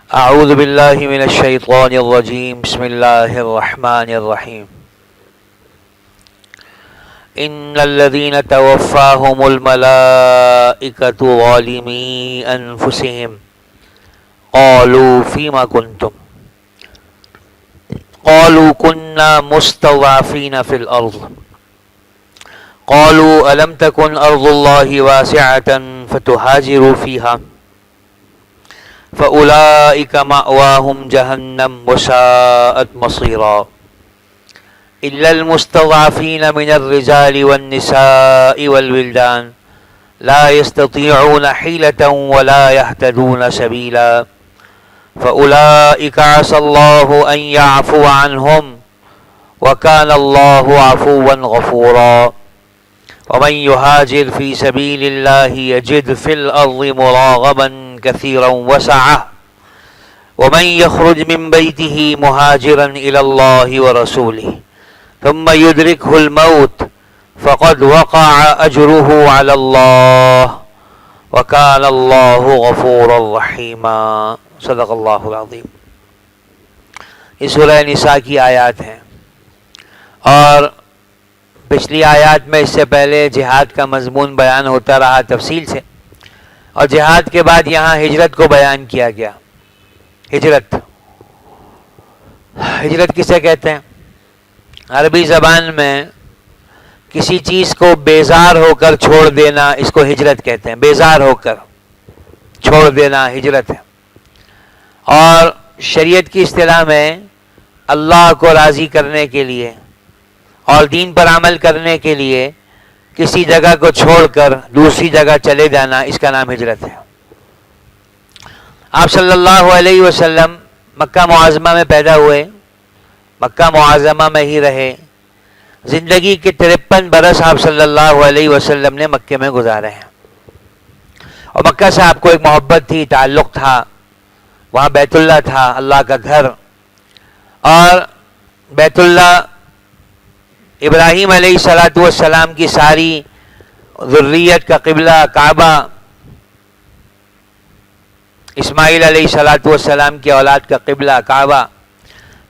اعوذ باللہ من الشیطان الرجیم بسم اللہ الرحمن الرحیم ان الذین توفاہم الملائکۃ ظالمی انفسہم قالوا فیم کنتم قالوا كنا مستضعفین فی الارض قالوا الم تکن ارض اللہ واسعۃ فتہاجروا فیہا فأولئك مأواهم جهنم وساءت مصيرا إلا المستضعفين من الرجال والنساء والولدان لا يستطيعون حيلة ولا يهتدون سبيلا فأولئك عسى الله أن يعفو عنهم وكان الله عفوا غفورا ومن يهاجر في سبيل الله يجد في الأرض مراغما كثيرا وسعة ومن يخرج من بيته مهاجرا إلى الله ورسوله ثم يدركه الموت فقد وقع أجره على الله وكان الله غفورا رحيما صدق اللہ العظیم۔ یہ سورہ نساء کی آیات ہیں، اور پچھلی آیات میں اس سے پہلے جہاد کا مضمون بیان ہوتا رہا تفصیل سے، اور جہاد کے بعد یہاں ہجرت کو بیان کیا گیا۔ ہجرت کسے کہتے ہیں؟ عربی زبان میں کسی چیز کو بیزار ہو کر چھوڑ دینا، اس کو ہجرت کہتے ہیں۔ بیزار ہو کر چھوڑ دینا ہجرت ہے۔ اور شریعت کی اصطلاح میں اللہ کو راضی کرنے کے لیے اور دین پر عمل کرنے کے لیے کسی جگہ کو چھوڑ کر دوسری جگہ چلے جانا، اس کا نام ہجرت ہے۔ آپ صلی اللہ علیہ وسلم مکہ معظمہ میں پیدا ہوئے، مکہ معظمہ میں ہی رہے، زندگی کے 53 برس آپ صلی اللہ علیہ وسلم نے مکے میں گزارے ہیں، اور مکہ سے آپ کو ایک محبت تھی، تعلق تھا، وہاں بیت اللہ تھا، اللہ کا گھر، اور بیت اللہ ابراہیم علیہ الصلاۃ والسلام کی ساری ذریت کا قبلہ، کعبہ اسماعیل علیہ الصلاۃ والسلام کی اولاد کا قبلہ کعبہ،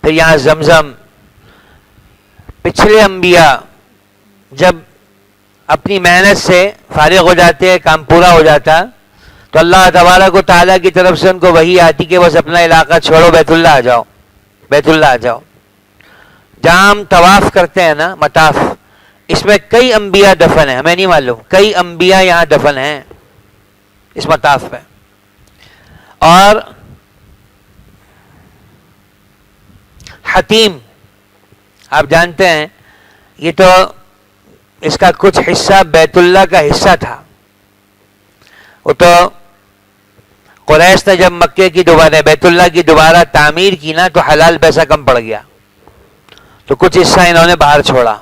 پھر یہاں زمزم۔ پچھلے انبیاء جب اپنی محنت سے فارغ ہو جاتے، کام پورا ہو جاتا، تو اللہ تبارک و تعالیٰ کی طرف سے ان کو وحی آتی کہ بس اپنا علاقہ چھوڑو، بیت اللہ آ جاؤ، بیت اللہ آ جاؤ۔ جہاں ہم طواف کرتے ہیں نا، مطاف، اس میں کئی انبیاء دفن ہیں، ہمیں نہیں معلوم، کئی انبیاء یہاں دفن ہیں اس مطاف پہ۔ اور حتیم آپ جانتے ہیں، یہ تو اس کا کچھ حصہ بیت اللہ کا حصہ تھا۔ وہ تو قریش نے جب مکے کی دوبارہ بیت اللہ کی دوبارہ تعمیر کی نا، تو حلال پیسہ کم پڑ گیا، تو کچھ حصہ انہوں نے باہر چھوڑا۔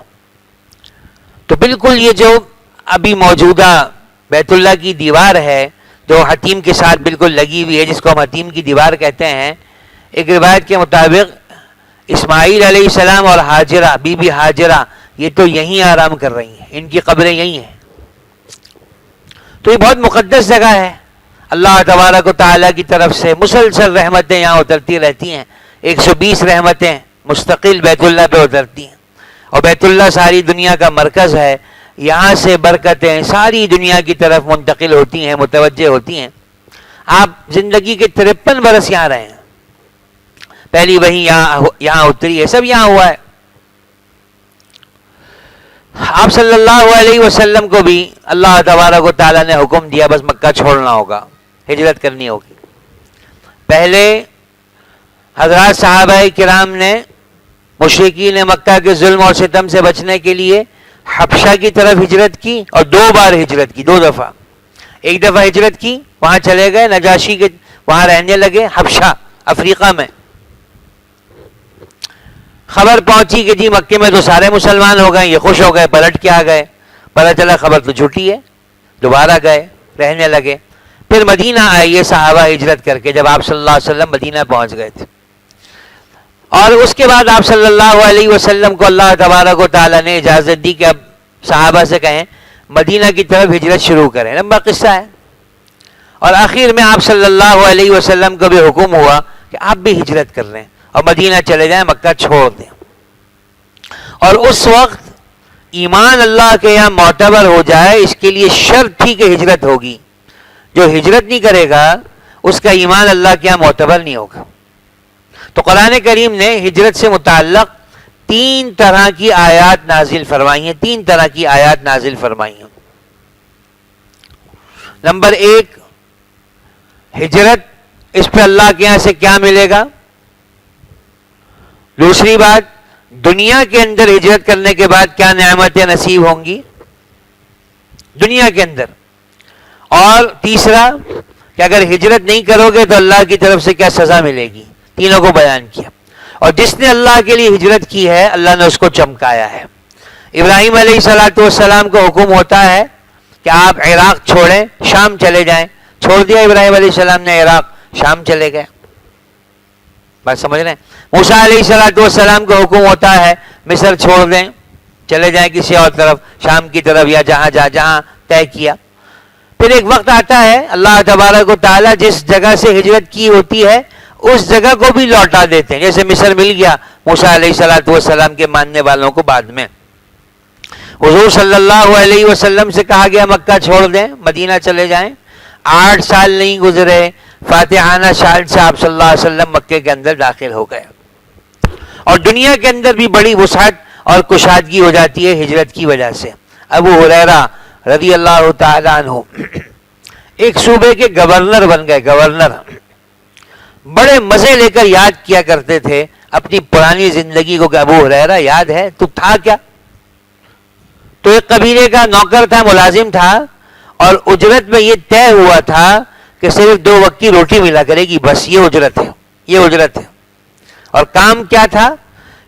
تو بالکل یہ جو ابھی موجودہ بیت اللہ کی دیوار ہے، جو حتیم کے ساتھ بالکل لگی ہوئی ہے، جس کو ہم حتیم کی دیوار کہتے ہیں، ایک روایت کے مطابق اسماعیل علیہ السلام اور ہاجرہ، بی بی ہاجرہ، یہ تو یہیں آرام کر رہی ہیں، ان کی قبریں یہیں ہیں۔ تو یہ بہت مقدس جگہ ہے، اللہ تبارک و تعالیٰ کی طرف سے مسلسل رحمتیں یہاں اترتی رہتی ہیں، 120 رحمتیں مستقل بیت اللہ پہ اترتی ہیں، اور بیت اللہ ساری دنیا کا مرکز ہے، یہاں سے برکتیں ساری دنیا کی طرف منتقل ہوتی ہیں، متوجہ ہوتی ہیں۔ آپ زندگی کے 53 برس یہاں رہے ہیں، پہلی وہی یہاں اتری ہے، سب یہاں ہوا ہے۔ آپ صلی اللہ علیہ وسلم کو بھی اللہ تبارک و تعالیٰ نے حکم دیا، بس مکہ چھوڑنا ہوگا، ہجرت کرنی ہوگی۔ پہلے حضرات صحابہ کرام نے مشرکین مکہ کے ظلم اور ستم سے بچنے کے لیے حبشہ کی طرف ہجرت کی، اور 2 بار ہجرت کی، 2 دفعہ۔ ایک دفعہ ہجرت کی، وہاں چلے گئے، نجاشی کے وہاں رہنے لگے، حبشہ افریقہ میں۔ خبر پہنچی کہ جی مکے میں تو سارے مسلمان ہو گئے، یہ خوش ہو گئے، پلٹ کے آ گئے، پتہ چلا خبر تو جھوٹی ہے، دوبارہ گئے، رہنے لگے۔ پھر مدینہ آئے یہ صحابہ ہجرت کر کے، جب آپ صلی اللہ علیہ وسلم مدینہ پہنچ گئے تھے، اور اس کے بعد آپ صلی اللہ علیہ وسلم کو اللہ تبارک و تعالیٰ نے اجازت دی کہ اب صحابہ سے کہیں مدینہ کی طرف ہجرت شروع کریں۔ لمبا قصہ ہے، اور آخر میں آپ صلی اللہ علیہ وسلم کو بھی حکم ہوا کہ آپ بھی ہجرت کر لیں اور مدینہ چلے جائیں، مکہ چھوڑ دیں. اور اس وقت ایمان اللہ کے یہاں معتبر ہو جائے اس کے لیے شرط تھی کہ ہجرت ہوگی. جو ہجرت نہیں کرے گا اس کا ایمان اللہ کے یہاں معتبر نہیں ہوگا. تو قرآن کریم نے ہجرت سے متعلق 3 طرح کی آیات نازل فرمائی ہیں. 3 طرح کی آیات نازل فرمائی ہیں. نمبر 1، ہجرت اس پہ اللہ کے یہاں سے کیا ملے گا. دوسری بات، دنیا کے اندر ہجرت کرنے کے بعد کیا نعمتیں نصیب ہوں گی دنیا کے اندر. اور تیسرا کہ اگر ہجرت نہیں کرو گے تو اللہ کی طرف سے کیا سزا ملے گی. تینوں کو بیان کیا. اور جس نے اللہ کے لیے ہجرت کی ہے اللہ نے اس کو چمکایا ہے. ابراہیم علیہ السلام کو حکم ہوتا ہے کہ آپ عراق چھوڑیں، شام چلے جائیں. چھوڑ دیا ابراہیم علیہ السلام نے عراق، شام چلے گئے. بات سمجھ رہے ہیں. موسیٰ علیہ السلام کو حکم ہوتا ہے مصر چھوڑ دیں، چلے جائیں کسی اور طرف، شام کی طرف یا جہاں طے کیا. پھر ایک وقت آتا ہے اللہ تبارک و تعالیٰ جس جگہ سے ہجرت کی ہوتی ہے اس جگہ کو بھی لوٹا دیتے ہیں. جیسے مصر مل گیا موسیٰ علیہ السلام کے ماننے والوں کو. بعد میں حضور صلی اللہ علیہ وسلم سے کہا گیا مکہ چھوڑ دیں، مدینہ چلے جائیں. 8 سال نہیں گزرے، فاتحانہ شان سے آپ صلی اللہ علیہ وسلم مکے کے اندر داخل ہو گئے. اور دنیا کے اندر بھی بڑی وسعت اور کشادگی ہو جاتی ہے ہجرت کی وجہ سے. ابو ہریرہ رضی اللہ تعالیٰ عنہ ایک صوبے کے گورنر بن گئے. گورنر بڑے مزے لے کر یاد کیا کرتے تھے اپنی پرانی زندگی کو کہ ابو ہریرہ یاد ہے تو تھا کیا. تو ایک قبیلے کا نوکر تھا، ملازم تھا، اور اجرت میں یہ طے ہوا تھا کہ صرف 2 وقت کی روٹی ملا کرے گی، بس یہ اجرت ہے، یہ اجرت ہے. اور کام کیا تھا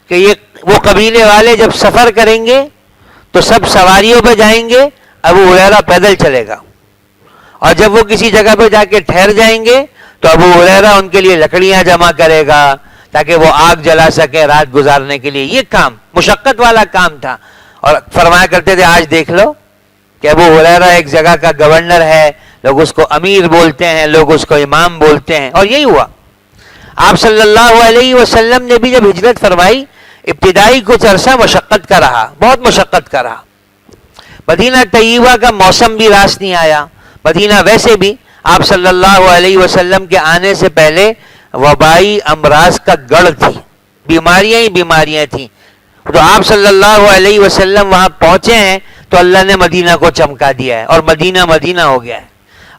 کہ وہ قبیلے والے جب سفر کریں گے تو سب سواریوں پہ جائیں گے، ابو ہریرہ پیدل چلے گا. اور جب وہ کسی جگہ پہ جا کے ٹھہر جائیں گے تو ابو ہریرہ ان کے لیے لکڑیاں جمع کرے گا تاکہ وہ آگ جلا سکے رات گزارنے کے لیے. یہ کام مشقت والا کام تھا. اور فرمایا کرتے تھے آج دیکھ لو کہ ابو ہریرہ ایک جگہ کا گورنر ہے، لوگ اس کو امیر بولتے ہیں، لوگ اس کو امام بولتے ہیں. اور یہی ہوا. آپ صلی اللہ علیہ وسلم نے بھی جب ہجرت فرمائی ابتدائی کچھ عرصہ مشقت کا رہا، بہت مشقت کا رہا. مدینہ طیبہ کا موسم بھی راس نہیں آیا. مدینہ ویسے بھی آپ صلی اللہ علیہ وسلم کے آنے سے پہلے وبائی امراض کا گڑھ تھی، بیماریاں ہی بیماریاں تھیں. تو آپ صلی اللہ علیہ وسلم وہاں پہنچے ہیں تو اللہ نے مدینہ کو چمکا دیا ہے اور مدینہ مدینہ ہو گیا ہے.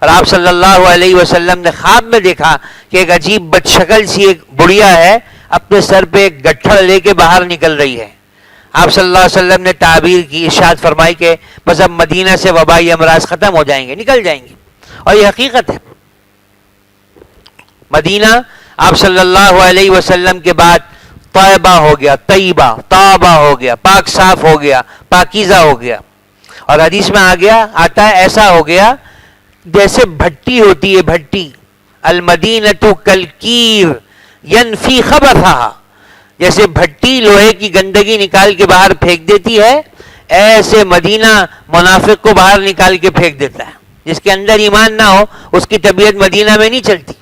اور آپ صلی اللہ علیہ وسلم نے خواب میں دیکھا کہ ایک عجیب بد شکل سی ایک بڑھیا ہے اپنے سر پہ ایک گٹھڑ لے کے باہر نکل رہی ہے. آپ صلی اللہ علیہ وسلم نے تعبیر کی، ارشاد فرمائی کہ بس اب مدینہ سے وبائی امراض ختم ہو جائیں گے، نکل جائیں گے. اور یہ حقیقت ہے. مدینہ آپ صلی اللہ علیہ وسلم کے بعد طیبہ ہو گیا، طیبہ طابہ ہو گیا، پاک صاف ہو گیا، پاکیزہ ہو گیا. اور حدیث میں آتا ہے ایسا ہو گیا جیسے بھٹی ہوتی ہے، بھٹی. المدینۃ کالکیر ینفی خبثھا، جیسے بھٹی لوہے کی گندگی نکال کے باہر پھینک دیتی ہے ایسے مدینہ منافق کو باہر نکال کے پھینک دیتا ہے. جس کے اندر ایمان نہ ہو اس کی طبیعت مدینہ میں نہیں چلتی.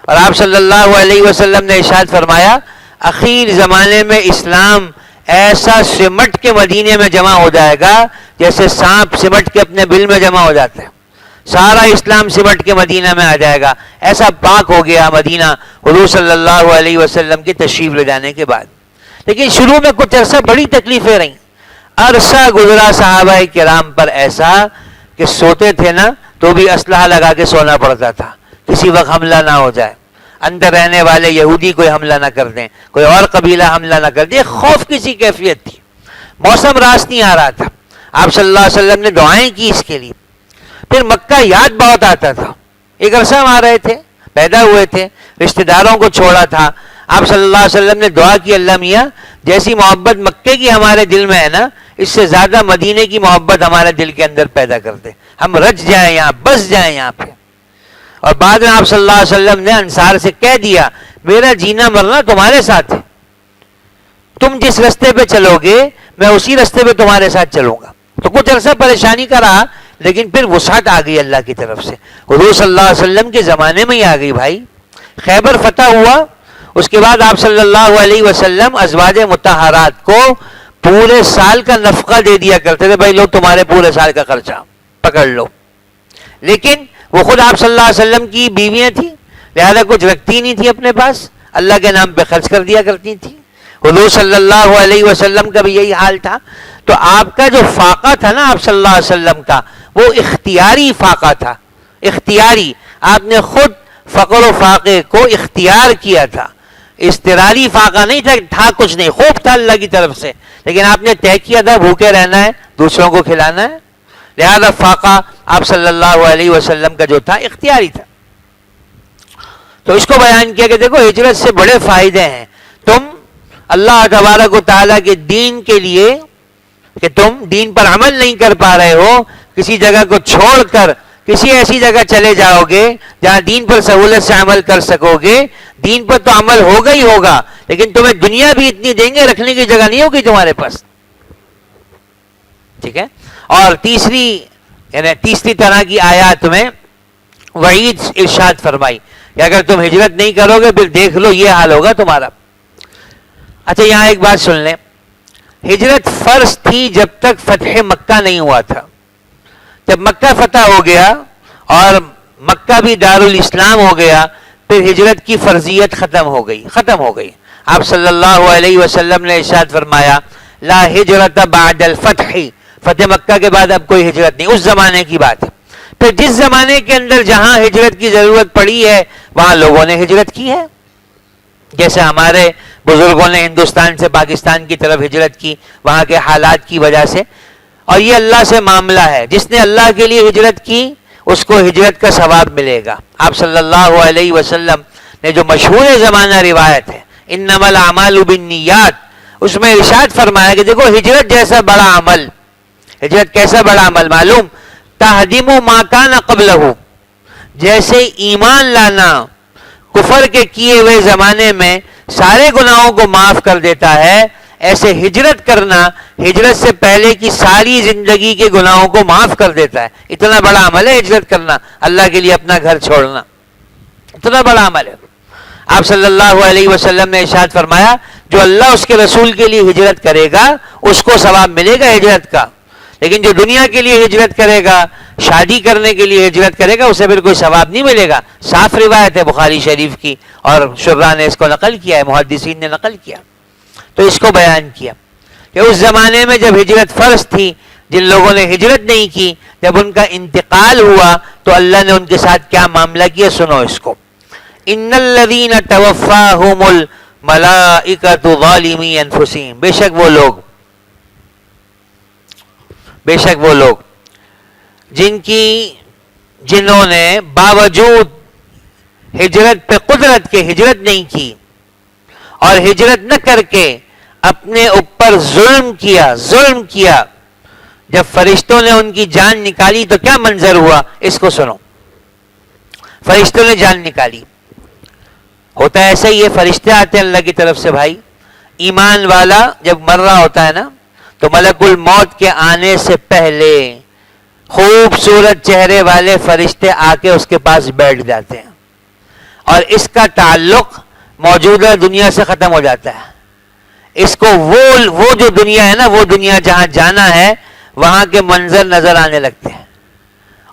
اور آپ صلی اللہ علیہ وسلم نے ارشاد فرمایا اخیر زمانے میں اسلام ایسا سمٹ کے مدینے میں جمع ہو جائے گا جیسے سانپ سمٹ کے اپنے بل میں جمع ہو جاتا ہے. سارا اسلام سمٹ کے مدینہ میں آ جائے گا. ایسا پاک ہو گیا مدینہ حضور صلی اللہ علیہ وسلم کی تشریف لے جانے کے بعد. لیکن شروع میں کچھ عرصہ بڑی تکلیفیں رہیں. عرصہ گزرا صحابہ کرام پر ایسا کہ سوتے تھے نا تو بھی اسلحہ لگا کے سونا پڑتا تھا، کسی وقت حملہ نہ ہو جائے، اندر رہنے والے یہودی کوئی حملہ نہ کر دیں، کوئی اور قبیلہ حملہ نہ کر دے. خوف کسی کیفیت تھی. موسم راس نہیں آ رہا تھا. آپ صلی اللہ علیہ وسلم نے دعائیں کی اس کے لیے. پھر مکہ یاد بہت آتا تھا. ایک عرصہ ہم آ رہے تھے، پیدا ہوئے تھے، رشتہ داروں کو چھوڑا تھا. آپ صلی اللہ علیہ وسلم نے دعا کی اللہ میاں جیسی محبت مکے کی ہمارے دل میں ہے نا اس سے زیادہ مدینے کی محبت ہمارے دل کے اندر پیدا کر دے، ہم رچ جائیں یہاں، بس جائیں یہاں پہ. اور بعد میں آپ صلی اللہ علیہ وسلم نے انصار سے کہہ دیا میرا جینا مرنا تمہارے ساتھ ہے، تم جس رستے پہ چلو گے میں اسی رستے پہ تمہارے ساتھ چلوں گا. تو کچھ عرصہ پریشانی کا رہا لیکن پھر وسعت آ گئی اللہ کی طرف سے. حضور صلی اللہ علیہ وسلم کے زمانے میں ہی آ گئی بھائی. خیبر فتح ہوا, اس کے بعد آپ صلی اللہ علیہ وسلم ازواج مطہرات کو پورے سال کا نفقہ دے دیا کرتے تھے, بھائی لو تمہارے پورے سال کا خرچہ پکڑ لو. لیکن وہ خود آپ صلی اللہ علیہ وسلم کی بیویاں تھیں, لہذا کچھ رکھتی نہیں تھی اپنے پاس, اللہ کے نام پہ خرچ کر دیا کرتی تھی. حضور صلی اللہ علیہ وسلم کا بھی یہی حال تھا. تو آپ کا جو فاقہ تھا نا آپ صلی اللہ علیہ وسلم کا, وہ اختیاری فاقہ تھا, اختیاری. آپ نے خود فقر و فاقے کو اختیار کیا تھا, اضطراری فاقہ نہیں تھا, تھا کچھ نہیں, خوف تھا اللہ کی طرف سے, لیکن آپ نے طے کیا تھا بھوکے رہنا ہے, دوسروں کو کھلانا ہے. لہذا فاقہ آپ صلی اللہ علیہ وسلم کا جو تھا اختیاری تھا. تو اس کو بیان کیا کہ دیکھو ہجرت سے بڑے فائدے ہیں. تم اللہ تبارک و تعالیٰ کے دین کے لیے, کہ تم دین پر عمل نہیں کر پا رہے ہو, کسی جگہ کو چھوڑ کر کسی ایسی جگہ چلے جاؤ گے جہاں دین پر سہولت سے عمل کر سکو گے. دین پر تو عمل ہوگا ہی ہوگا, لیکن تمہیں دنیا بھی اتنی دیں گے, رکھنے کی جگہ نہیں ہوگی تمہارے پاس. ٹھیک ہے. اور تیسری طرح کی آیات میں وعید ارشاد فرمائی کہ اگر تم ہجرت نہیں کرو گے پھر دیکھ لو یہ حال ہوگا تمہارا. اچھا یہاں ایک بات سن لیں, ہجرت فرض تھی جب تک فتح مکہ نہیں ہوا تھا. جب مکہ فتح ہو گیا اور مکہ بھی دارالاسلام ہو گیا, پھر ہجرت کی فرضیت ختم ہو گئی. آپ صلی اللہ علیہ وسلم نے ارشاد فرمایا لا ہجرت بعد الفتح, فتح مکہ کے بعد اب کوئی ہجرت نہیں. اس زمانے کی بات ہے. پھر جس زمانے کے اندر جہاں ہجرت کی ضرورت پڑی ہے وہاں لوگوں نے ہجرت کی ہے. جیسے ہمارے بزرگوں نے ہندوستان سے پاکستان کی طرف ہجرت کی وہاں کے حالات کی وجہ سے. اور یہ اللہ سے معاملہ ہے, جس نے اللہ کے لیے ہجرت کی اس کو ہجرت کا ثواب ملے گا. آپ صلی اللہ علیہ وسلم نے جو مشہور زمانہ روایت ہے انما الاعمال بالنیات, اس میں ارشاد فرمایا کہ دیکھو ہجرت جیسا بڑا عمل, ہجرت کیسا بڑا عمل معلوم, تہدم ما کان قبلہ, جیسے ایمان لانا کفر کے کیے ہوئے زمانے میں سارے گناہوں کو معاف کر دیتا ہے, ایسے ہجرت کرنا ہجرت سے پہلے کی ساری زندگی کے گناہوں کو معاف کر دیتا ہے. اتنا بڑا عمل ہے ہجرت کرنا, اللہ کے لیے اپنا گھر چھوڑنا, اتنا بڑا عمل ہے. آپ صلی اللہ علیہ وسلم نے ارشاد فرمایا جو اللہ اس کے رسول کے لیے ہجرت کرے گا اس کو ثواب ملے گا ہجرت کا, لیکن جو دنیا کے لیے ہجرت کرے گا, شادی کرنے کے لیے ہجرت کرے گا, اسے پھر کوئی ثواب نہیں ملے گا. صاف روایت ہے بخاری شریف کی, اور شرح نے اس کو نقل کیا ہے, محدثین نے نقل کیا. تو اس کو بیان کیا کہ اس زمانے میں جب ہجرت فرض تھی, جن لوگوں نے ہجرت نہیں کی, جب ان کا انتقال ہوا تو اللہ نے ان کے ساتھ کیا معاملہ کیا, سنو اس کو. ان الذین توفاہم الملائکۃ ظالمی انفسہم, بے شک وہ لوگ جنہوں نے باوجود ہجرت پہ قدرت کے ہجرت نہیں کی اور ہجرت نہ کر کے اپنے اوپر ظلم کیا. جب فرشتوں نے ان کی جان نکالی تو کیا منظر ہوا, اس کو سنو. فرشتوں نے جان نکالی, ہوتا ہے ایسا ہی ہے, فرشتے آتے ہیں اللہ کی طرف سے بھائی. ایمان والا جب مر رہا ہوتا ہے نا تو ملک الموت کے آنے سے پہلے خوبصورت چہرے والے فرشتے آ کے اس کے پاس بیٹھ جاتے ہیں, اور اس کا تعلق موجودہ دنیا سے ختم ہو جاتا ہے. اس کو وہ جو دنیا ہے نا, وہ دنیا جہاں جانا ہے وہاں کے منظر نظر آنے لگتے ہیں,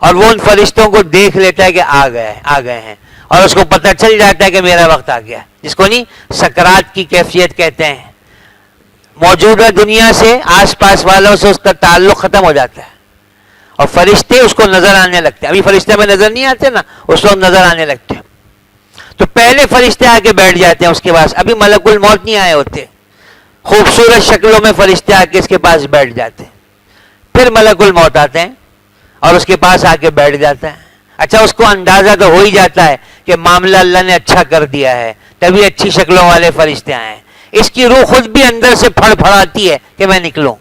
اور وہ ان فرشتوں کو دیکھ لیتا ہے کہ آ گئے ہیں, اور اس کو پتہ چل جاتا ہے کہ میرا وقت آ گیا, جس کو نہیں سکرات کی کیفیت کہتے ہیں. موجودہ دنیا سے آس پاس والوں سے اس کا تعلق ختم ہو جاتا ہے, اور فرشتے اس کو نظر آنے لگتے ہیں. ابھی فرشتے میں نظر نہیں آتے نا, اس وقت نظر آنے لگتے ہیں. تو پہلے فرشتے آ کے بیٹھ جاتے ہیں اس کے پاس, ابھی ملک الموت نہیں آئے ہوتے. خوبصورت شکلوں میں فرشتے آ کے اس کے پاس بیٹھ جاتے ہیں. پھر ملک الموت آتے ہیں اور اس کے پاس آ کے بیٹھ جاتا ہے. اچھا اس کو اندازہ تو ہو ہی جاتا ہے کہ معاملہ اللہ نے اچھا کر دیا ہے, تبھی اچھی شکلوں والے فرشتے آئے ہیں. اس کی روح خود بھی اندر سے پھڑ پھڑاتی ہے کہ میں نکلوں.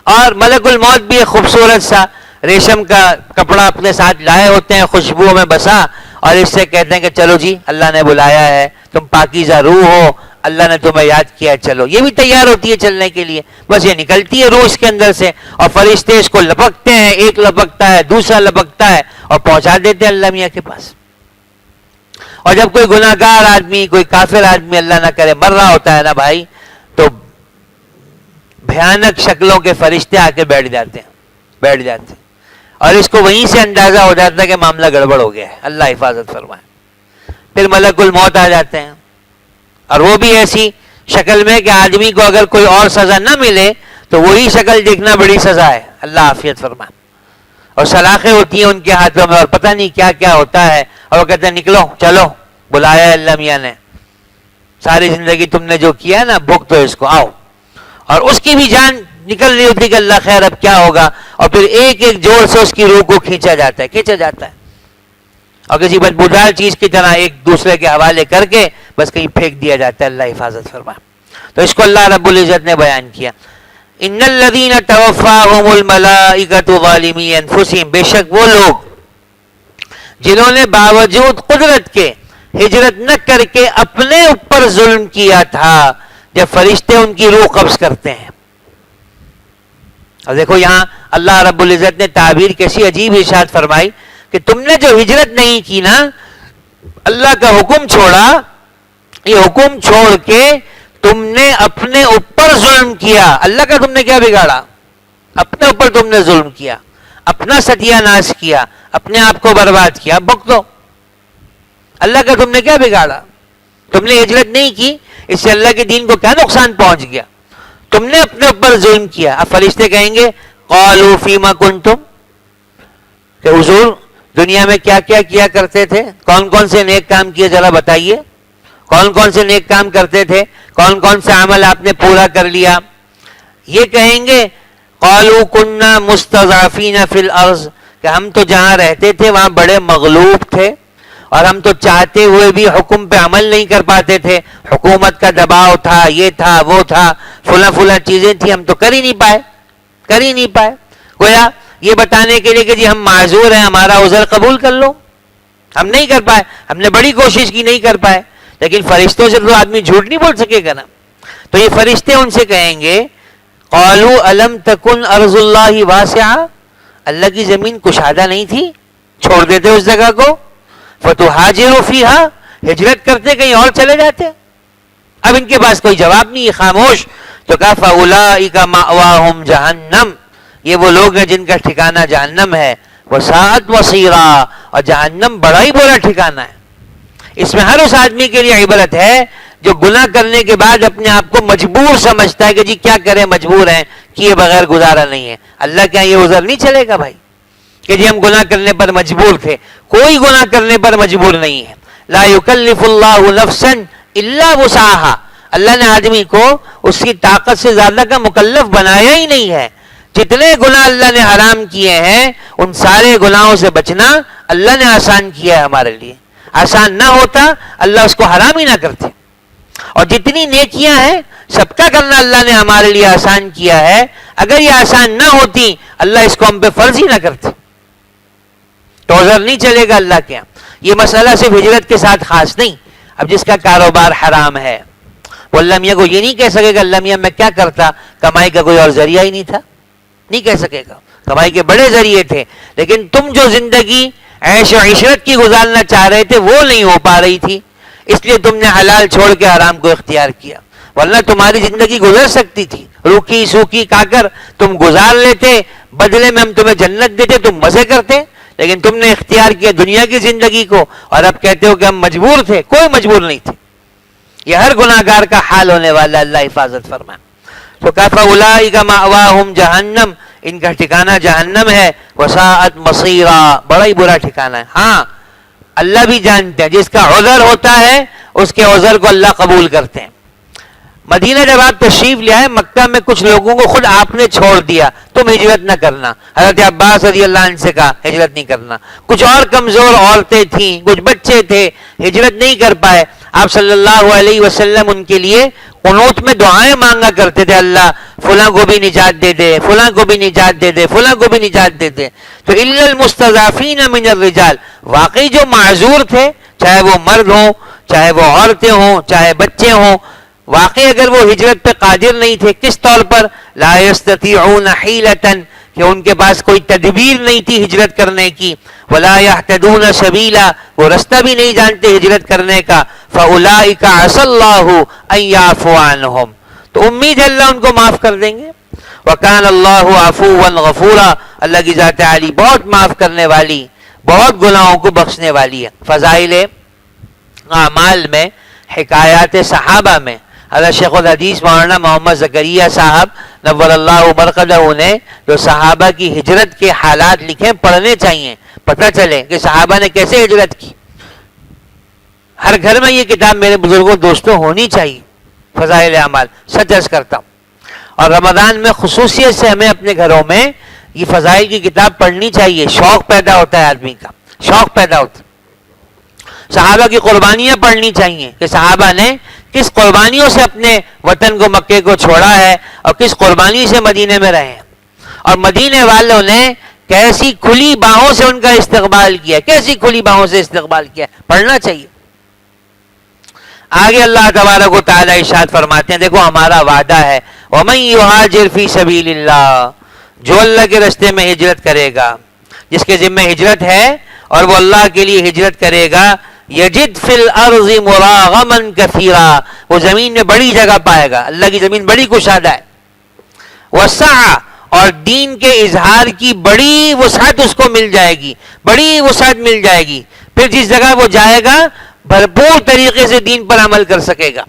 اور ملک الموت بھی ایک خوبصورت سا ریشم کا کپڑا اپنے ساتھ لائے ہوتے ہیں, خوشبوؤں میں بسا, اور اس سے کہتے ہیں کہ چلو جی اللہ نے بلایا ہے, تم پاکیزہ روح ہو, اللہ نے تمہیں یاد کیا چلو، یہ بھی تیار ہوتی ہے چلنے کے لیے، بس یہ نکلتی ہے روح اس کے اندر سے، اور فرشتے اس کو لپکتے ہیں، ایک لپکتا ہے دوسرا لپکتا ہے اور پہنچا دیتے ہیں اللہ میاں کے پاس۔ اور جب کوئی گناہ گار آدمی، کوئی کافر آدمی اللہ نہ کرے مر رہا ہوتا ہے نا بھائی، تو بھیانک شکلوں کے فرشتے آ کے بیٹھ جاتے ہیں، اور اس کو وہیں سے اندازہ ہو جاتا ہے کہ معاملہ گڑبڑ ہو گیا ہے، اللہ حفاظت فرمائے۔ پھر ملک الموت آ جاتے ہیں، اور وہ بھی ایسی شکل میں کہ آدمی کو اگر کوئی اور سزا نہ ملے تو وہی شکل دیکھنا بڑی سزا ہے، اللہ عافیت فرمائے۔ اور سلاخیں ہوتی ہیں ان کے ہاتھوں میں، اور پتہ نہیں کیا کیا ہوتا ہے، اور وہ کہتے ہیں نکلو چلو، بلایا اللہ میاں نے، ساری زندگی تم نے جو کیا نا بھگتو اس کو، آؤ۔ اور اس کی بھی جان نکل رہی ہوتی کہ اللہ خیر اب کیا ہوگا، اور پھر ایک ایک جوڑ سے اس کی روح کو کھینچا جاتا ہے، اور کسی بدبودار چیز کی طرح ایک دوسرے کے حوالے کر کے بس کہیں پھینک دیا جاتا ہے، اللہ حفاظت فرمائے۔ تو اس کو اللہ رب العزت نے بیان کیا، ان الذین توفاہم الملائکۃ ظالمی انفسہم، بے شک وہ لوگ جنہوں نے باوجود قدرت کے ہجرت نہ کر کے اپنے اوپر ظلم کیا تھا، جب فرشتے ان کی روح قبض کرتے ہیں۔ اور دیکھو یہاں اللہ رب العزت نے تعبیر کیسی عجیب ارشاد فرمائی کہ تم نے جو ہجرت نہیں کی نا، اللہ کا حکم چھوڑا، یہ حکم چھوڑ کے تم نے اپنے اوپر ظلم کیا۔ اللہ کا تم نے کیا بگاڑا؟ اپنے اوپر تم نے ظلم کیا، اپنا ستیہ ناش کیا، اپنے آپ کو برباد کیا، بھگتو۔ اللہ کا تم نے کیا بگاڑا؟ تم نے ہجرت نہیں کی، اس سے اللہ کے دین کو کیا نقصان پہنچ گیا؟ تم نے اپنے اوپر ظلم کیا۔ اب فرشتے کہیں گے قالوا فیما کنتم، کہ حضور دنیا میں کیا کیا کیا کرتے تھے، کون کون سے نیک کام کیے ذرا بتائیے، کون کون سے نیک کام کرتے تھے، کون کون سے عمل آپ نے پورا کر لیا؟ یہ کہیں گے قالوا كنا مستضعفین فی الارض، کہ ہم تو جہاں رہتے تھے وہاں بڑے مغلوب تھے، اور ہم تو چاہتے ہوئے بھی حکم پہ عمل نہیں کر پاتے تھے، حکومت کا دباؤ تھا، یہ تھا وہ تھا، فلاں چیزیں تھیں، ہم تو کر ہی نہیں پائے۔ گویا یہ بتانے کے لیے کہ جی ہم معذور ہیں، ہمارا عذر قبول کر لو، ہم نہیں کر پائے، ہم نے بڑی کوشش کی نہیں کر پائے۔ لیکن فرشتوں سے تو آدمی جھوٹ نہیں بول سکے گا نا، تو یہ فرشتے ان سے کہیں گے قالوا الم تکن ارض اللہ واسعہ، اللہ کی زمین کشادہ نہیں تھی، چھوڑ دیتے اس جگہ کو، فتہاجروا فیہا، ہجرت کرتے کہیں اور چلے جاتے۔ اب ان کے پاس کوئی جواب نہیں، خاموش۔ تو کہا فاولئک مأواہم جہنم، یہ وہ لوگ ہیں جن کا ٹھکانہ جہنم ہے، وساءت مصیرا، اور جہنم بڑا ہی برا ٹھکانہ ہے۔ اس میں ہر اس آدمی کے لیے عبرت ہے جو گناہ کرنے کے بعد اپنے آپ کو مجبور سمجھتا ہے کہ جی کیا کریں، مجبور ہیں، کیے بغیر گزارا نہیں ہے۔ اللہ کیا یہ عذر نہیں چلے گا بھائی کہ جی ہم گناہ کرنے پر مجبور تھے؟ کوئی گناہ کرنے پر مجبور نہیں ہے۔ لا یکلف اللہ نفسا الا وسعها، اللہ نے آدمی کو اس کی طاقت سے زیادہ کا مکلف بنایا ہی نہیں ہے۔ جتنے گناہ اللہ نے حرام کیے ہیں ان سارے گناہوں سے بچنا اللہ نے آسان کیا ہے ہمارے لیے، آسان نہ ہوتا اللہ اس کو حرام ہی نہ کرتے۔ اور جتنی نیکیاں ہیں سب کا کرنا اللہ نے ہمارے لیے آسان کیا ہے، اگر یہ آسان نہ ہوتی اللہ اس کو ہم پہ فرض ہی نہ کرتے، تو عذر نہیں چلے گا اللہ کے یہاں۔ یہ مسئلہ صرف ہجرت کے ساتھ خاص نہیں۔ اب جس کا کاروبار حرام ہے وہ اللہ میاں کو یہ نہیں کہہ سکے گا اللہ میاں میں کیا کرتا، کمائی کا کوئی اور ذریعہ ہی نہیں تھا، نہیں کہہ سکے گا، کمائی کے بڑے ذریعے تھے، لیکن تم جو زندگی عیش و عشرت کی گزارنا چاہ رہے تھے وہ نہیں ہو پا رہی تھی، اس لیے تم نے حلال چھوڑ کے حرام کو اختیار کیا، ورنہ تمہاری زندگی گزر سکتی تھی، روکی سوکھی کھا کر تم گزار لیتے، بدلے میں ہم تمہیں جنت دیتے، تم مزے کرتے، لیکن تم نے اختیار کیا دنیا کی زندگی کو، اور اب کہتے ہو کہ ہم مجبور تھے۔ کوئی مجبور نہیں تھے، یہ ہر گناہ گار کا حال ہونے والا، اللہ حفاظت فرمائے۔ تو کہا فاولئک مأواہم جہنم، ان کا ٹھکانہ جہنم ہے، وساءت مصیرا، بڑا ہی برا ٹھکانہ ہے۔ ہاں اللہ بھی جانتے ہیں جس کا عذر ہوتا ہے اس کے عذر کو اللہ قبول کرتے ہیں۔ مدینہ جب آپ تشریف لے آئے، مکہ میں کچھ لوگوں کو خود آپ نے چھوڑ دیا، تم ہجرت نہ کرنا، حضرت عباس رضی اللہ عنہ سے کہا ہجرت نہیں کرنا۔ کچھ اور کمزور عورتیں تھیں، کچھ بچے تھے، ہجرت نہیں کر پائے، آپ صلی اللہ علیہ وسلم ان کے لیے قنوت میں دعائیں مانگا کرتے تھے، اللہ فلاں کو بھی نجات دے دے، فلاں کو بھی نجات دے دے، فلاں کو بھی نجات دے دے۔ تو الا المستضعفین من الرجال، واقعی جو معذور تھے، چاہے وہ مرد ہوں، چاہے وہ عورتیں ہوں، چاہے بچے ہوں، واقعی اگر وہ ہجرت پہ قادر نہیں تھے، کس طور پر؟ لا یستطیعون حیلۃ، کہ ان کے پاس کوئی تدبیر نہیں تھی ہجرت کرنے کی، ولا یہتدون سبیلا، وہ رستہ بھی نہیں جانتے ہجرت کرنے کا، فاولئک عسى اللہ ان یعفو عنہم، تو امید ہے اللہ ان کو معاف کر دیں گے۔ وکان اللہ عفوا غفورا، اللہ کی ذات عالی بہت معاف کرنے والی، بہت گناہوں کو بخشنے والی ہے۔ فضائل اعمال میں، حکایات صحابہ میں، حضرت شیخ الحدیث مولانا محمد زکریا صاحب نور اللہ مرقدہ نے جو صحابہ کی ہجرت کے حالات لکھے پڑھنے چاہیے، پتہ چلے کہ صحابہ نے کیسے ہجرت کی۔ ہر گھر میں یہ کتاب میرے بزرگوں دوستوں ہونی چاہیے، فضائل اعمال، سچ عرض کرتا ہوں۔ اور رمضان میں خصوصیت سے ہمیں اپنے گھروں میں یہ فضائل کی کتاب پڑھنی چاہیے، شوق پیدا ہوتا ہے آدمی کا، شوق پیدا ہوتا ہے۔ صحابہ کی قربانیاں پڑھنی چاہیے کہ صحابہ نے کس قربانیوں سے اپنے وطن کو، مکے کو چھوڑا ہے، اور کس قربانی سے مدینے میں رہے ہیں، اور مدینے والوں نے کیسی کھلی باہوں سے ان کا استقبال کیا، کیسی کھلی باہوں سے استقبال کیا، پڑھنا چاہیے۔ آگے اللہ تبارک و تعالی ارشاد فرماتے ہیں، دیکھو ہمارا وعدہ ہے، وَمَن يُهَاجِرْ فِي سَبِيلِ اللَّهِ، جو اللہ کے راستے میں ہجرت کرے گا، جس کے ذمہ ہجرت ہے اور وہ اللہ کے لیے ہجرت کرے گا، یجد فی الارض مراغما کثیرا، وہ زمین میں بڑی جگہ پائے گا، اللہ کی زمین بڑی کشادہ ہے، وسعہ، اور دین کے اظہار کی بڑی وسعت اس کو مل جائے گی، بڑی وسعت مل جائے گی، پھر جس جگہ وہ جائے گا بھرپور طریقے سے دین پر عمل کر سکے گا۔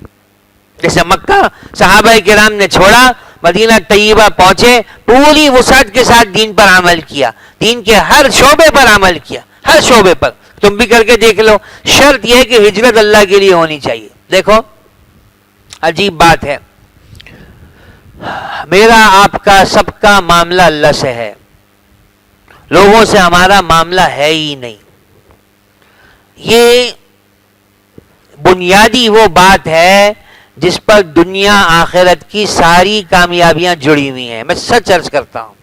جیسے مکہ صحابہ کرام نے چھوڑا، مدینہ طیبہ پہنچے، پوری وسعت کے ساتھ دین پر عمل کیا، دین کے ہر شعبے پر عمل کیا، ہر شعبے پر۔ تم بھی کر کے دیکھ لو، شرط یہ ہے کہ ہجرت اللہ کے لیے ہونی چاہیے۔ دیکھو عجیب بات ہے، میرا آپ کا سب کا معاملہ اللہ سے ہے، لوگوں سے ہمارا معاملہ ہے ہی نہیں۔ یہ بنیادی وہ بات ہے جس پر دنیا آخرت کی ساری کامیابیاں جڑی ہوئی ہیں، میں سچ عرض کرتا ہوں۔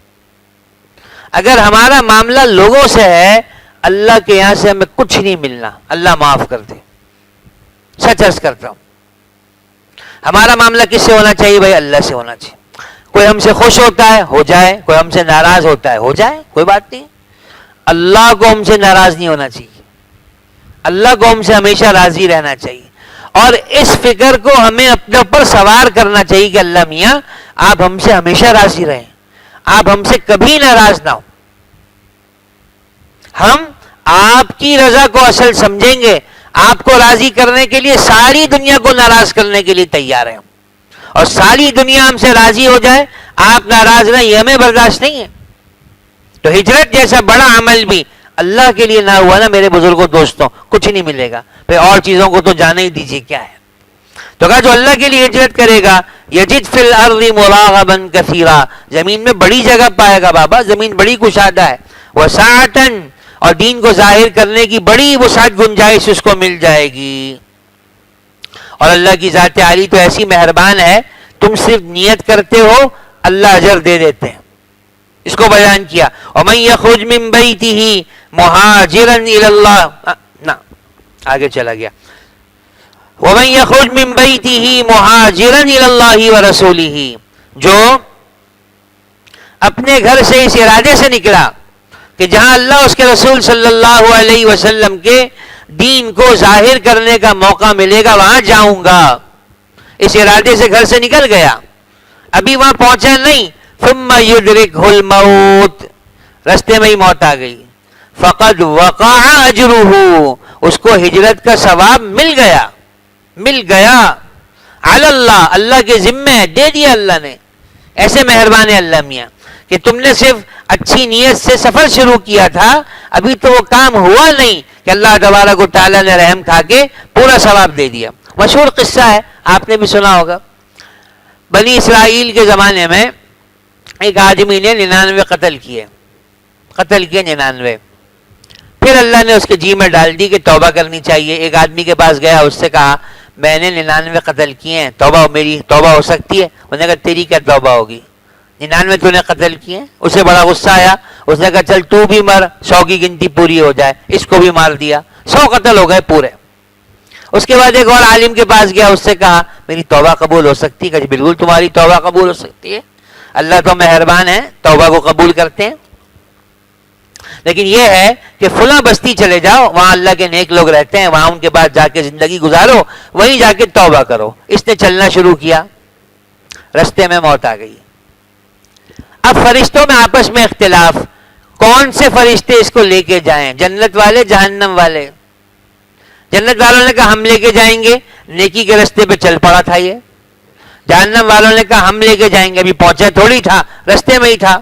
اگر ہمارا معاملہ لوگوں سے ہے، اللہ کے یہاں سے ہمیں کچھ نہیں ملنا، اللہ معاف کر دے، سچ عرض کرتا ہوں۔ ہمارا معاملہ کس سے ہونا چاہیے بھائی؟ اللہ سے ہونا چاہیے۔ کوئی ہم سے خوش ہوتا ہے ہو جائے، کوئی ہم سے ناراض ہوتا ہے ہو جائے، کوئی بات نہیں۔ اللہ کو ہم سے ناراض نہیں ہونا چاہیے، اللہ کو ہم سے ہمیشہ راضی رہنا چاہیے، اور اس فکر کو ہمیں اپنے اوپر سوار کرنا چاہیے کہ اللہ میاں آپ ہم سے ہمیشہ راضی رہیں، آپ ہم سے کبھی ناراض نہ ہو۔ ہم آپ کی رضا کو اصل سمجھیں گے، آپ کو راضی کرنے کے لیے ساری دنیا کو ناراض کرنے کے لیے تیار ہیں، اور ساری دنیا ہم سے راضی ہو جائے، آپ ناراض رہیں، یہ ہمیں برداشت نہیں ہے۔ تو ہجرت جیسا بڑا عمل بھی اللہ کے لیے نہ ہوا نا میرے بزرگوں دوستوں، کچھ نہیں ملے گا۔ پھر اور چیزوں کو تو جانے ہی دیجیے کیا ہے۔ تو کہا جو اللہ کے لیے ہجرت کرے گا، یجد فی الارض مراغما کثیرا، زمین میں بڑی جگہ پائے گا بابا، زمین بڑی کشادہ ہے، وسعۃ، اور دین کو ظاہر کرنے کی بڑی وسعت گنجائش اس کو مل جائے گی۔ اور اللہ کی ذات عالی تو ایسی مہربان ہے، تم صرف نیت کرتے ہو، اللہ اجر دے دیتے ہیں۔ اس کو بیان کیا، وَمَن يَخْرُجْ مِن بَيْتِهِ مُهَاجِرًا إِلَى اللَّهِ، نہ آگے چلا گیا، وَمَن يَخْرُجْ مِن بَيْتِهِ مُهَاجِرًا إِلَى اللَّهِ وَرَسُولِهِ، جو اپنے گھر سے اس ارادے سے نکلا کہ جہاں اللہ اس کے رسول صلی اللہ علیہ وسلم کے دین کو ظاہر کرنے کا موقع ملے گا وہاں جاؤں گا، اس ارادے سے گھر سے نکل گیا، ابھی وہاں پہنچا نہیں، ثم يدركه الموت، رستے میں ہی موت آ گئی، فقد وقع اجرہ، اس کو ہجرت کا ثواب مل گیا، مل گیا، علی اللہ، اللہ کے ذمہ دے دیا اللہ نے۔ ایسے مہربان ہے اللہ میاں کہ تم نے صرف اچھی نیت سے سفر شروع کیا تھا، ابھی تو وہ کام ہوا نہیں کہ اللہ تبارک و تعالیٰ نے رحم کھا کے پورا ثواب دے دیا۔ مشہور قصہ ہے، آپ نے بھی سنا ہوگا، بنی اسرائیل کے زمانے میں ایک آدمی نے 99 قتل کیے 99، پھر اللہ نے اس کے جی میں ڈال دی کہ توبہ کرنی چاہیے۔ ایک آدمی کے پاس گیا، اس سے کہا میں نے 99 قتل کیے ہیں، توبہ میری توبہ ہو سکتی ہے؟ انہوں نے کہا تیری کیا توبہ ہوگی، 99 تو نے قتل کیے۔ اسے بڑا غصہ آیا، اس نے کہا چل تو بھی مر، 100 کی گنتی پوری ہو جائے، اس کو بھی مار دیا، 100 قتل ہو گئے پورے۔ اس کے بعد ایک اور عالم کے پاس گیا، اس سے کہا میری توبہ قبول ہو سکتی ہے؟ کہ بالکل تمہاری توبہ قبول ہو سکتی ہے، اللہ تو مہربان ہے، توبہ کو قبول کرتے ہیں. لیکن یہ ہے کہ فلاں بستی چلے جاؤ، وہاں اللہ کے نیک لوگ رہتے ہیں، وہاں ان کے پاس جا کے زندگی گزارو، وہیں جا کے توبہ کرو. اس نے چلنا شروع کیا، رستے میں موت آ گئی. اب فرشتوں میں آپس میں اختلاف، کون سے فرشتے اس کو لے کے جائیں، جنت والے جہنم والے؟ جنت والوں نے کہا ہم لے کے جائیں گے، نیکی کے رستے پہ چل پڑا تھا یہ. جہنم والوں نے کہا ہم لے کے جائیں گے، ابھی پہنچا تھوڑی تھا، رستے میں ہی تھا.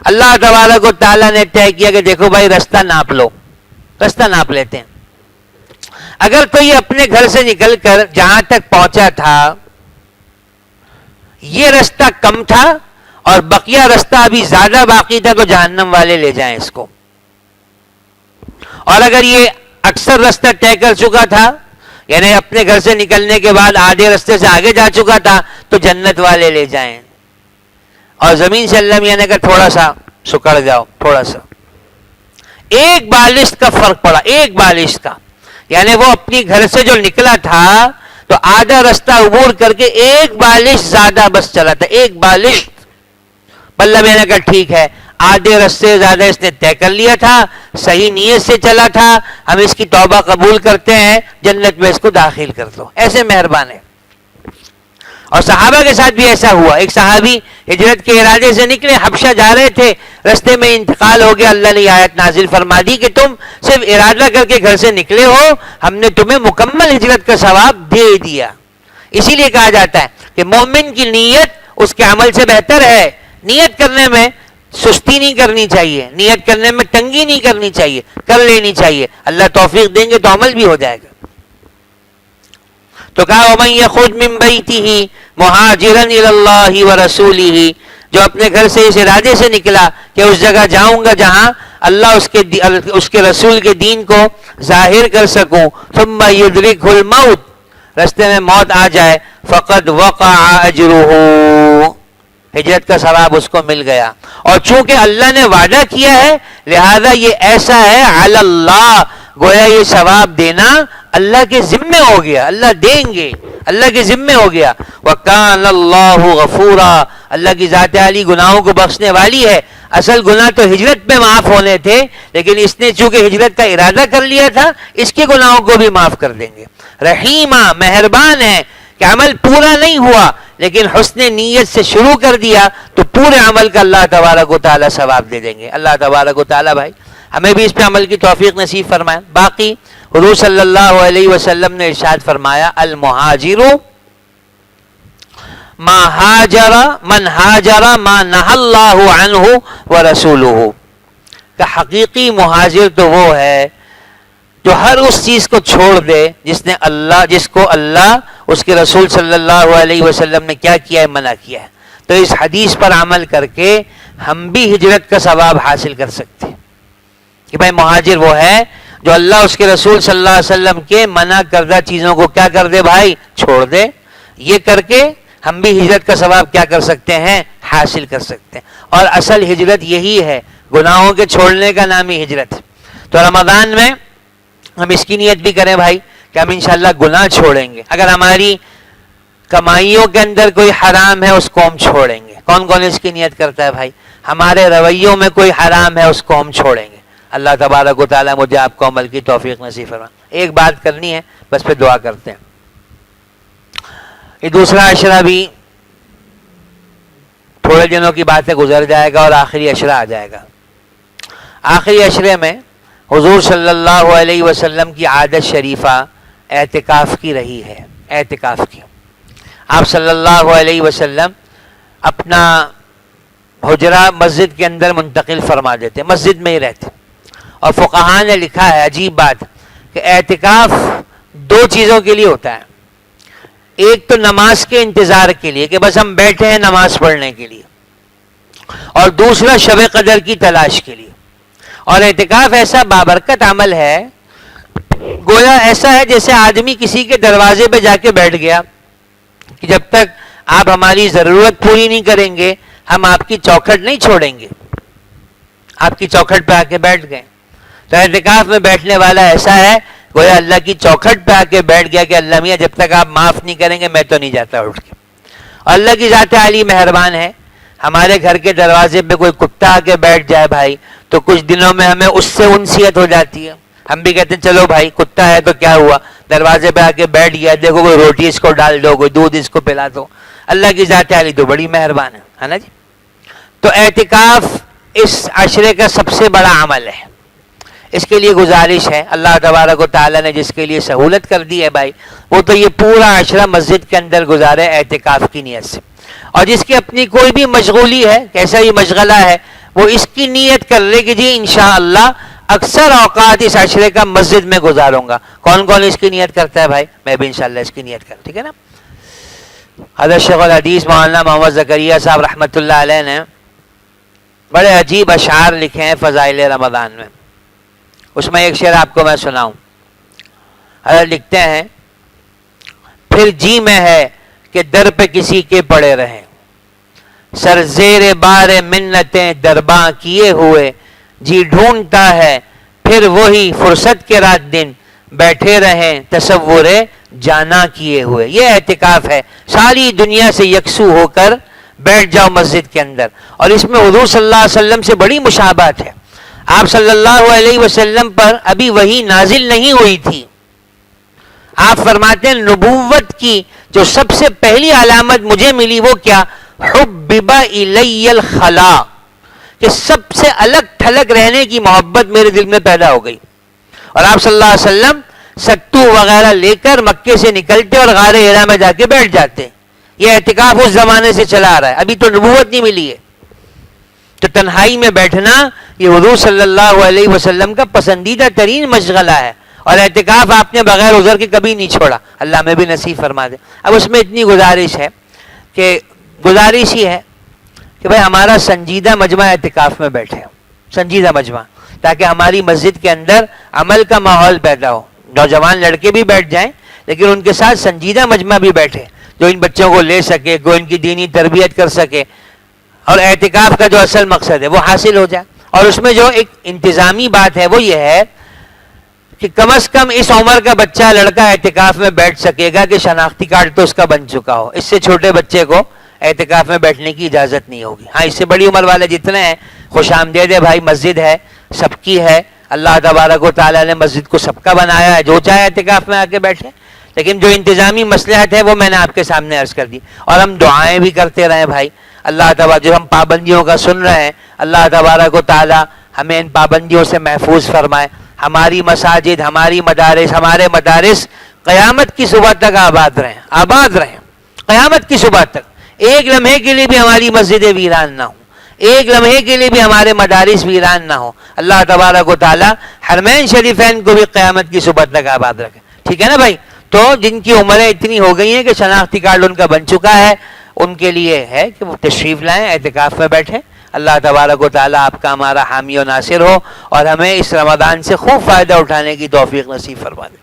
اللہ تبارک و تعالیٰ نے طے کیا کہ دیکھو بھائی رستہ ناپ لو، رستہ ناپ لیتے ہیں. اگر کوئی اپنے گھر سے نکل کر جہاں تک پہنچا تھا یہ رستہ کم تھا اور بقیہ رستہ ابھی زیادہ باقی تھا تو جہنم والے لے جائیں اس کو. اور اگر یہ اکثر رستہ طے کر چکا تھا، یعنی اپنے گھر سے نکلنے کے بعد آدھے رستے سے آگے جا چکا تھا، تو جنت والے لے جائیں. اور زمین سے اللہ میاں نے کہا تھوڑا سا سکڑ جاؤ، تھوڑا سا. ایک بالشت کا فرق پڑا، ایک بالشت کا. یعنی وہ اپنی گھر سے جو نکلا تھا تو آدھا رستہ عبور کر کے ایک بالشت زیادہ بس چلا تھا، ایک بالشت. اللہ میاں نے کہا ٹھیک ہے، آدھے رستے زیادہ اس نے طے کر لیا تھا، صحیح نیت سے چلا تھا، ہم اس کی توبہ قبول کرتے ہیں، جنت میں اس کو داخل کر دو. ایسے مہربان ہے. اور صحابہ کے ساتھ بھی ایسا ہوا. ایک صحابی ہجرت کے ارادے سے نکلے، حبشہ جا رہے تھے، رستے میں انتقال ہو گیا. اللہ نے آیت نازل فرما دی کہ تم صرف ارادہ کر کے گھر سے نکلے ہو، ہم نے تمہیں مکمل ہجرت کا ثواب دے دیا. اسی لیے کہا جاتا ہے کہ مومن کی نیت اس کے عمل سے بہتر ہے. نیت کرنے میں سستی نہیں کرنی چاہیے، نیت کرنے میں تنگی نہیں کرنی چاہیے، کر لینی چاہیے. اللہ توفیق دیں گے تو عمل بھی ہو جائے گا. تو کہا وَمَن يَخْرُجْ مِن بَيْتِهِ مُهَاجِرًا إِلَى اللَّهِ وَرَسُولِهِ، جو اپنے گھر سے اس ارادے سے نکلا کہ اس جگہ جاؤں گا جہاں اللہ اس کے رسول کے دین کو ظاہر کر سکوں. ثُمَّ يُدْرِكْهُ الْمَوْتُ، رستے میں موت آ جائے، فَقَدْ وَقَعَ أَجْرُهُ، ہجرت کا ثواب اس کو مل گیا. اور چونکہ اللہ نے وعدہ کیا ہے لہذا یہ ایسا ہے علی اللہ، گویا یہ ثواب دینا اللہ کے ذمے ہو گیا، اللہ دیں گے، اللہ کے ذمے ہو گیا. وَكَانَ اللَّهُ غَفُورًا، اللہ کی ذات عالی گناہوں کو بخشنے والی ہے. اصل گناہ تو ہجرت پہ معاف ہونے تھے، لیکن اس نے چونکہ ہجرت کا ارادہ کر لیا تھا اس کے گناہوں کو بھی معاف کر دیں گے. رحیمہ، مہربان ہے کہ عمل پورا نہیں ہوا لیکن حسن نیت سے شروع کر دیا تو پورے عمل کا اللہ تبارک و تعالیٰ ثواب دے دیں گے. اللہ تبارک و تعالیٰ بھائی ہمیں بھی اس پہ عمل کی توفیق نصیب فرمائے. باقی حضور صلی اللہ علیہ وسلم نے ارشاد فرمایا المہاجر من ہاجر ما نہى اللہ عنہ ورسولہ، کہ حقیقی مہاجر تو وہ ہے جو ہر اس چیز کو چھوڑ دے جس کو اللہ اس کے رسول صلی اللہ علیہ وسلم نے کیا کیا ہے، منع کیا ہے. تو اس حدیث پر عمل کر کے ہم بھی ہجرت کا ثواب حاصل کر سکتے ہیں کہ بھائی مہاجر وہ ہے جو اللہ اس کے رسول صلی اللہ علیہ وسلم کے منع کردہ چیزوں کو کیا کر دے بھائی، چھوڑ دے. یہ کر کے ہم بھی ہجرت کا ثواب کیا کر سکتے ہیں، حاصل کر سکتے ہیں. اور اصل ہجرت یہی ہے، گناہوں کے چھوڑنے کا نام ہی ہجرت. تو رمضان میں ہم اس کی نیت بھی کریں بھائی کہ ہم انشاءاللہ گناہ چھوڑیں گے. اگر ہماری کمائیوں کے اندر کوئی حرام ہے اس کو ہم چھوڑیں گے. کون کون اس کی نیت کرتا ہے بھائی؟ ہمارے رویوں میں کوئی حرام ہے اس کو ہم چھوڑیں گے. اللہ تبارک و تعالیٰ مجھے آپ کو عمل کی توفیق نصیب فرمائے. ایک بات کرنی ہے بس پھر دعا کرتے ہیں. یہ دوسرا عشرہ بھی تھوڑے دنوں کی باتیں گزر جائے گا اور آخری عشرہ آ جائے گا. آخری عشرے میں حضور صلی اللہ علیہ وسلم کی عادت شریفہ اعتکاف کی رہی ہے. اعتکاف کی آپ صلی اللہ علیہ وسلم اپنا حجرہ مسجد کے اندر منتقل فرما دیتے، مسجد میں ہی رہتے. اور فقہاء نے لکھا ہے عجیب بات کہ اعتکاف دو چیزوں کے لیے ہوتا ہے. ایک تو نماز کے انتظار کے لیے کہ بس ہم بیٹھے ہیں نماز پڑھنے کے لیے، اور دوسرا شب قدر کی تلاش کے لیے. اور اعتکاف ایسا بابرکت عمل ہے، گویا ایسا ہے جیسے آدمی کسی کے دروازے پہ جا کے بیٹھ گیا کہ جب تک آپ ہماری ضرورت پوری نہیں کریں گے ہم آپ کی چوکھٹ نہیں چھوڑیں گے. آپ کی چوکھٹ پہ آ کے بیٹھ گئے. تو اعتکاف میں بیٹھنے والا ایسا ہے گویا اللہ کی چوکھٹ پہ آ کے بیٹھ گیا کہ اللہ میاں جب تک آپ معاف نہیں کریں گے میں تو نہیں جاتا اٹھ کے. اور اللہ کی ذات عالی مہربان ہے. ہمارے گھر کے دروازے پہ کوئی کتا آ کے بیٹھ جائے بھائی تو کچھ دنوں میں ہمیں اس سے انسیت ہو جاتی ہے. ہم بھی کہتے ہیں چلو بھائی کتا ہے تو کیا ہوا, دروازے پہ آ کے بیٹھ گیا, دیکھو کوئی روٹی اس کو ڈال دو, کوئی دودھ اس کو پلا دو. اللہ کی ذات عالی تو بڑی مہربان ہے نا جی. تو اعتکاف اس عشرے کا سب سے بڑا عمل ہے. اس کے لیے گزارش ہے, اللہ تبارک و تعالیٰ نے جس کے لیے سہولت کر دی ہے بھائی, وہ تو یہ پورا عشرہ مسجد کے اندر گزارے اعتکاف کی نیت سے. اور جس کی اپنی کوئی بھی مشغولی ہے, کیسا بھی مشغلہ ہے, وہ اس کی نیت کر لے کہ جی انشاءاللہ اکثر اوقات اس عشرے کا مسجد میں گزاروں گا. کون کون اس کی نیت کرتا ہے بھائی؟ میں بھی انشاءاللہ اس کی نیت کروں, ٹھیک ہے نا. حضرت شیخ الحدیث مولانا محمد زکریا صاحب رحمۃ اللہ علیہ نے بڑے عجیب اشعار لکھے ہیں فضائل رمضان میں. اس میں ایک شعر آپ کو میں سناؤں. حضرت لکھتے ہیں, پھر جی میں ہے کہ در پہ کسی کے پڑے رہیں, سر زیر بار منتیں درباں کیے ہوئے, جی ڈھونڈتا ہے پھر وہی فرصت کے رات دن, بیٹھے رہیں تصور جانا کیے ہوئے. یہ اعتکاف ہے, ساری دنیا سے یکسو ہو کر بیٹھ جاؤ مسجد کے اندر. اور اس میں حضور صلی اللہ علیہ وسلم سے بڑی مشابہت ہے. آپ صلی اللہ علیہ وسلم پر ابھی وحی نازل نہیں ہوئی تھی. آپ فرماتے ہیں نبوت کی جو سب سے پہلی علامت مجھے ملی وہ کیا, حبب الی الخلا, کہ سب سے الگ تھلگ رہنے کی محبت میرے دل میں پیدا ہو گئی. اور آپ صلی اللہ علیہ وسلم ستو وغیرہ لے کر مکے سے نکلتے اور غار حرا میں جا کے بیٹھ جاتے. یہ اعتکاف اس زمانے سے چلا آ رہا ہے, ابھی تو نبوت نہیں ملی ہے. تو تنہائی میں بیٹھنا یہ حضور صلی اللہ علیہ وسلم کا پسندیدہ ترین مشغلہ ہے. اور اعتکاف آپ نے بغیر عذر کے کبھی نہیں چھوڑا, اللہ میں بھی نصیب فرما دے. اب اس میں اتنی گزارش ہے کہ گزارش ہی ہے کہ بھائی ہمارا سنجیدہ مجمع اعتکاف میں بیٹھے, سنجیدہ مجمع, تاکہ ہماری مسجد کے اندر عمل کا ماحول پیدا ہو. نوجوان لڑکے بھی بیٹھ جائیں لیکن ان کے ساتھ سنجیدہ مجمع بھی بیٹھے جو ان بچوں کو لے سکے, کوئی ان کی دینی تربیت کر سکے, اور اعتکاف کا جو اصل مقصد ہے وہ حاصل ہو جائے. اور اس میں جو ایک انتظامی بات ہے وہ یہ ہے کہ کم از کم اس عمر کا بچہ لڑکا اعتکاف میں بیٹھ سکے گا کہ شناختی کارڈ تو اس کا بن چکا ہو. اس سے چھوٹے بچے کو اعتکاف میں بیٹھنے کی اجازت نہیں ہوگی. ہاں اس سے بڑی عمر والے جتنے ہیں خوش آمدید ہے بھائی, مسجد ہے سب کی ہے, اللہ تبارک و تعالیٰ نے مسجد کو سب کا بنایا ہے, جو چاہے اعتکاف میں آ کے بیٹھے. لیکن جو انتظامی مصلحت ہے وہ میں نے آپ کے سامنے عرض کر دی. اور ہم دعائیں بھی کرتے رہیں بھائی, اللہ تبارک جو ہم پابندیوں کا سن رہے ہیں, اللہ تبارک و تعالیٰ ہمیں ان پابندیوں سے محفوظ فرمائے. ہماری مساجد, ہماری مدارس, ہمارے مدارس قیامت کی صبح تک آباد رہیں, آباد رہیں قیامت کی صبح تک. ایک لمحے کے لیے بھی ہماری مسجدیں ویران نہ ہوں, ایک لمحے کے لیے بھی ہمارے مدارس ویران نہ ہوں. اللہ تبارک و تعالیٰ حرمین شریفین کو بھی قیامت کی صبح تک آباد رکھے, ٹھیک ہے نا بھائی. تو جن کی عمریں اتنی ہو گئی ہیں کہ شناختی کارڈ ان کا بن چکا ہے, ان کے لیے ہے کہ وہ تشریف لائیں, اعتکاف میں بیٹھیں. اللہ تبارک و تعالیٰ آپ کا ہمارا حامی و ناصر ہو اور ہمیں اس رمضان سے خوب فائدہ اٹھانے کی توفیق نصیب فرما دے.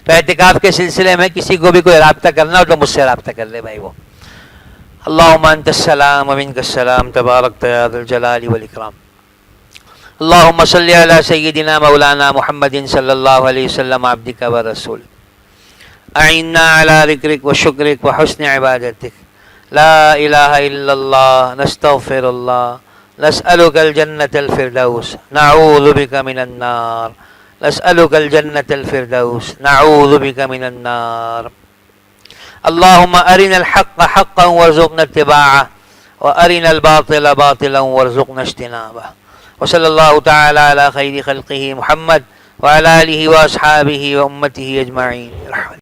تو اعتکاف کے سلسلے میں کسی کو بھی کوئی رابطہ کرنا ہو تو مجھ سے رابطہ کر لے بھائی. وہ اللہم انت السلام و منک السلام تبارکت یا ذا الجلال والاکرام. اللہم صلی علی سیدنا مولانا محمد صلی اللہ علیہ وسلم عبدک و رسول. اعنا علی ذکرک و شکرک و حسن عبادتک. لا الہ الا اللہ, نستغفر اللہ, نسألک الجنة الفردوس, نعوذ بک من النار. نسألک الجنة الفردوس, نعوذ بک من النار. اللهم أرنا الحق حقا وارزقنا اتباعه وأرنا الباطل باطلا وارزقنا اجتنابه. وصلى الله تعالى على خير خلقه محمد وعلى آله وأصحابه وأمته أجمعين.